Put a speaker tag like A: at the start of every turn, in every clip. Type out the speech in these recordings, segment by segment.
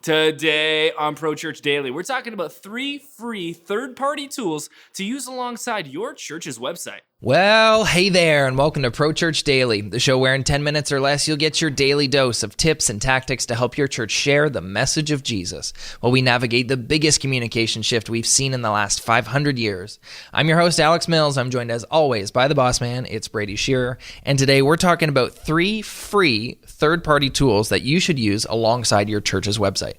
A: Today on Pro Church Daily, we're talking about 3 free third-party tools to use alongside your church's website.
B: Well, hey there, and welcome to Pro Church Daily, the show where in 10 minutes or less you'll get your daily dose of tips and tactics to help your church share the message of Jesus while we navigate the biggest communication shift we've seen in the last 500 years. I'm your host, Alex Mills. I'm joined as always by the boss man, it's Brady Shearer, and today we're talking about 3 free third-party tools that you should use alongside your church's website.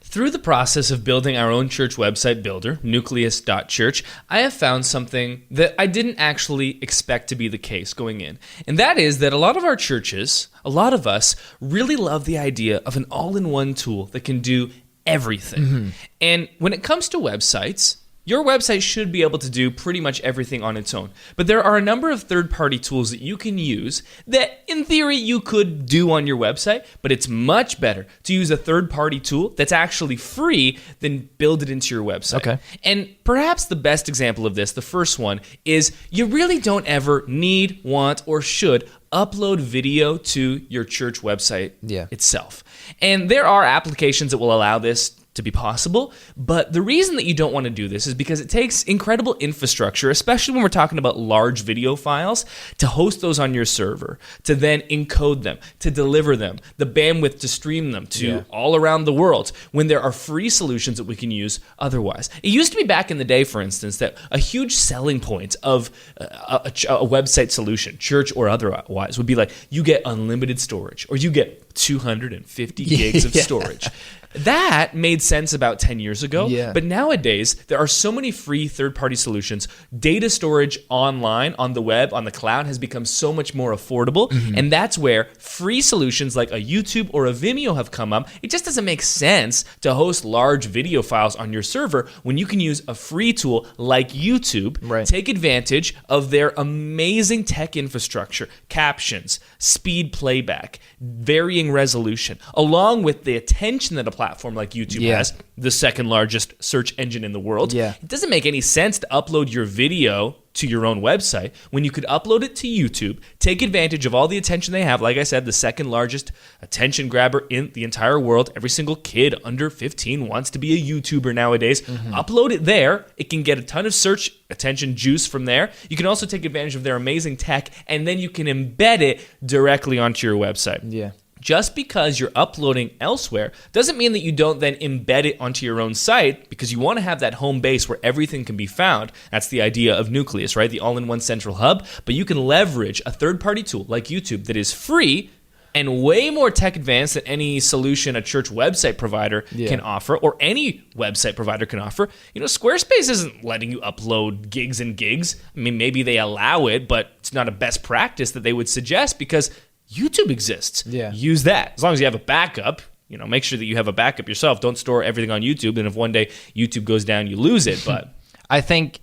A: Through the process of building our own church website builder, nucleus.church, I have found something that I didn't actually expect to be the case going in. And that is that a lot of our churches, a lot of us, really love the idea of an all-in-one tool that can do everything. Mm-hmm. And when it comes to websites, your website should be able to do pretty much everything on its own. But there are a number of third-party tools that you can use that, in theory, you could do on your website, but it's much better to use a third-party tool that's actually free than build it into your website.
B: Okay.
A: And perhaps the best example of this, the first one, is you really don't ever need, want, or should upload video to your church website itself. And there are applications that will allow this to be possible, but the reason that you don't want to do this is because it takes incredible infrastructure, especially when we're talking about large video files, to host those on your server, to then encode them, to deliver them, the bandwidth to stream them to all around the world, when there are free solutions that we can use otherwise. It used to be back in the day, for instance, that a huge selling point of a website solution, church or otherwise, would be like, you get unlimited storage, or you get 250 gigs of storage. That made sense about 10 years ago, but nowadays there are so many free third-party solutions. Data storage online, on the web, on the cloud has become so much more affordable, and that's where free solutions like a YouTube or a Vimeo have come up. It just doesn't make sense to host large video files on your server when you can use a free tool like YouTube, take advantage of their amazing tech infrastructure, captions, speed playback, varying resolution, along with the attention that a platform like YouTube has, the second largest search engine in the world. It doesn't make any sense to upload your video to your own website when you could upload it to YouTube, take advantage of all the attention they have. Like I said, the second largest attention grabber in the entire world. Every single kid under 15 wants to be a YouTuber nowadays. Upload it there. It can get a ton of search attention juice from there. You can also take advantage of their amazing tech, and then you can embed it directly onto your website. Just because you're uploading elsewhere doesn't mean that you don't then embed it onto your own site, because you want to have that home base where everything can be found. That's the idea of Nucleus, right? The all-in-one central hub. But you can leverage a third-party tool like YouTube that is free and way more tech advanced than any solution a church website provider can offer, or any website provider can offer. You know, Squarespace isn't letting you upload gigs and gigs. I mean, maybe they allow it, but it's not a best practice that they would suggest, because YouTube exists. Use that. As long as you have a backup, make sure that you have a backup yourself. Don't store everything on YouTube, and if one day YouTube goes down, you lose it. But
B: I think,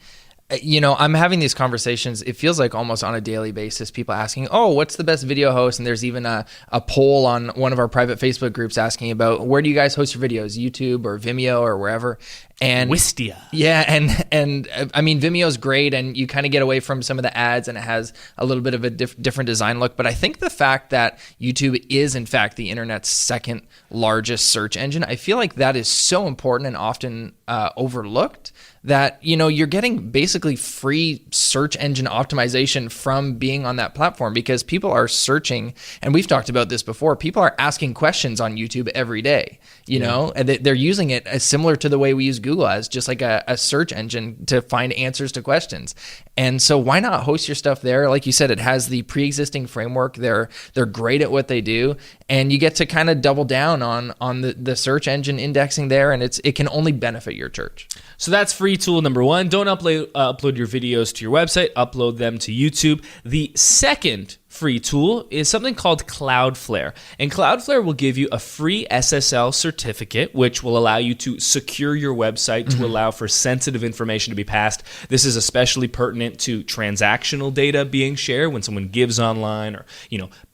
B: I'm having these conversations, it feels like almost on a daily basis, people asking, what's the best video host? And there's even a poll on one of our private Facebook groups asking about, where do you guys host your videos, YouTube or Vimeo or wherever? And
A: Wistia.
B: Yeah, and I mean, Vimeo's great, and you kind of get away from some of the ads, and it has a little bit of a different design look. But I think the fact that YouTube is, in fact, the internet's second largest search engine, I feel like that is so important and often overlooked, that, you're getting basically free search engine optimization from being on that platform, because people are searching, and we've talked about this before, people are asking questions on YouTube every day, and they're using it as similar to the way we use Google, as just like a search engine to find answers to questions. And so why not host your stuff there? Like you said, it has the pre-existing framework. They're great at what they do, and you get to kind of double down on the search engine indexing there, and it can only benefit your church.
A: So that's free tool number one. Don't upload your videos to your website. Upload them to YouTube. The second free tool is something called Cloudflare. And Cloudflare will give you a free SSL certificate, which will allow you to secure your website to allow for sensitive information to be passed. This is especially pertinent to transactional data being shared when someone gives online, or,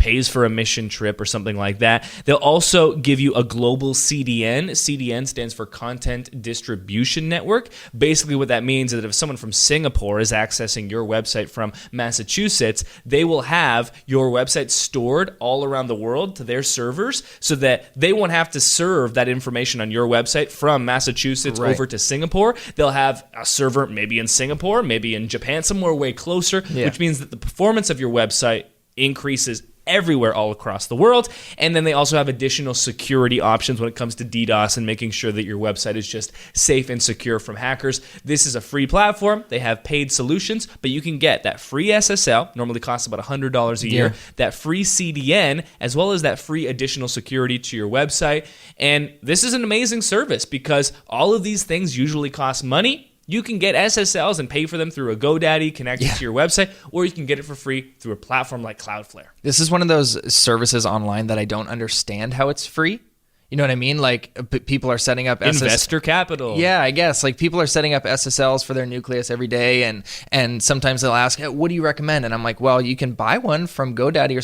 A: pays for a mission trip or something like that. They'll also give you a global CDN. CDN stands for Content Distribution Network. Basically what that means is that if someone from Singapore is accessing your website from Massachusetts, they will have your website stored all around the world to their servers so that they won't have to serve that information on your website from Massachusetts over to Singapore. They'll have a server maybe in Singapore, maybe in Japan, somewhere way closer, which means that the performance of your website increases everywhere all across the world. And then they also have additional security options when it comes to DDoS and making sure that your website is just safe and secure from hackers. This is a free platform. They have paid solutions, but you can get that free SSL, normally costs about $100 a year, that free CDN, as well as that free additional security to your website. And this is an amazing service because all of these things usually cost money. You can get SSLs and pay for them through a GoDaddy connected to your website, or you can get it for free through a platform like Cloudflare.
B: This is one of those services online that I don't understand how it's free. You know what I mean? Like people are setting up
A: investor capital.
B: Yeah, I guess. Like people are setting up SSLs for their nucleus every day, and sometimes they'll ask, hey, "What do you recommend?" And I'm like, "Well, you can buy one from GoDaddy or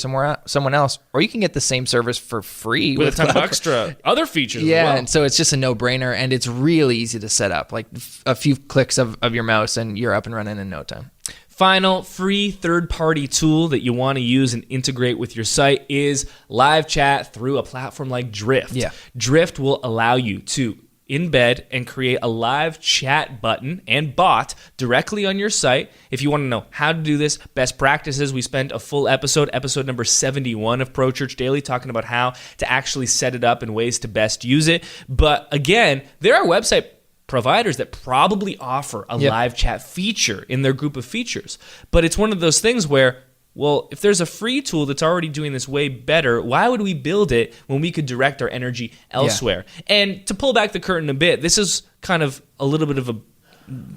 B: someone else, or you can get the same service for free
A: with a ton of extra other features."
B: Yeah,
A: as well.
B: And so it's just a no-brainer, and it's really easy to set up. Like a few clicks of your mouse, and you're up and running in no time.
A: Final free third-party tool that you want to use and integrate with your site is live chat through a platform like Drift.
B: Yeah.
A: Drift will allow you to embed and create a live chat button and bot directly on your site. If you want to know how to do this, best practices, we spent a full episode number 71 of Pro Church Daily, talking about how to actually set it up and ways to best use it. But again, there are website providers that probably offer a live chat feature in their group of features. But it's one of those things where, well, if there's a free tool that's already doing this way better, why would we build it when we could direct our energy elsewhere? And to pull back the curtain a bit, this is kind of a little bit of a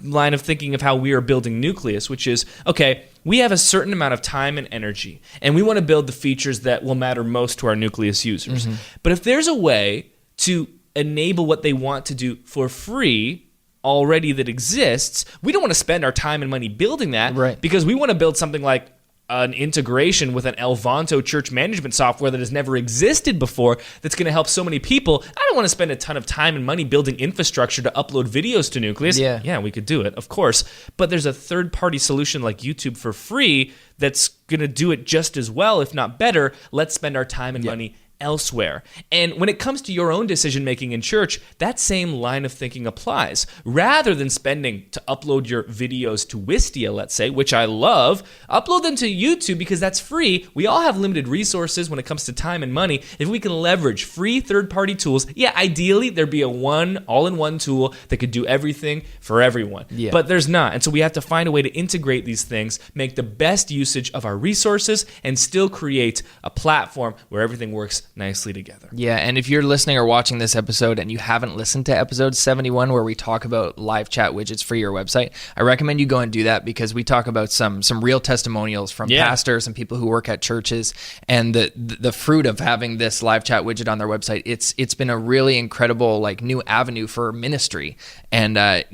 A: line of thinking of how we are building Nucleus, which is, okay, we have a certain amount of time and energy, and we want to build the features that will matter most to our Nucleus users. But if there's a way to enable what they want to do for free already that exists, we don't want to spend our time and money building that, because we want to build something like an integration with an Elvanto church management software that has never existed before that's going to help so many people. I don't want to spend a ton of time and money building infrastructure to upload videos to Nucleus. Yeah, we could do it, of course. But there's a third-party solution like YouTube for free that's going to do it just as well, if not better. Let's spend our time and money elsewhere. And when it comes to your own decision-making in church, that same line of thinking applies. Rather than spending to upload your videos to Wistia, let's say, which I love, upload them to YouTube because that's free. We all have limited resources when it comes to time and money. If we can leverage free third-party tools, ideally there'd be a all-in-one tool that could do everything for everyone. But there's not. And so we have to find a way to integrate these things, make the best usage of our resources, and still create a platform where everything works nicely together.
B: Yeah, and if you're listening or watching this episode and you haven't listened to episode 71 where we talk about live chat widgets for your website, I recommend you go and do that, because we talk about some real testimonials from pastors and people who work at churches, and the fruit of having this live chat widget on their website. It's been a really incredible new avenue for ministry, and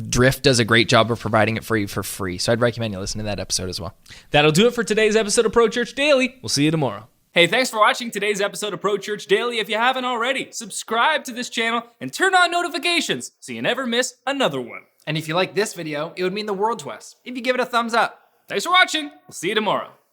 B: Drift does a great job of providing it for you for free. So I'd recommend you listen to that episode as well.
A: That'll do it for today's episode of Pro Church Daily. We'll see you tomorrow. Hey, thanks for watching today's episode of Pro Church Daily. If you haven't already, subscribe to this channel and turn on notifications so you never miss another one.
B: And if you like this video, it would mean the world to us if you give it a thumbs up.
A: Thanks for watching. We'll see you tomorrow.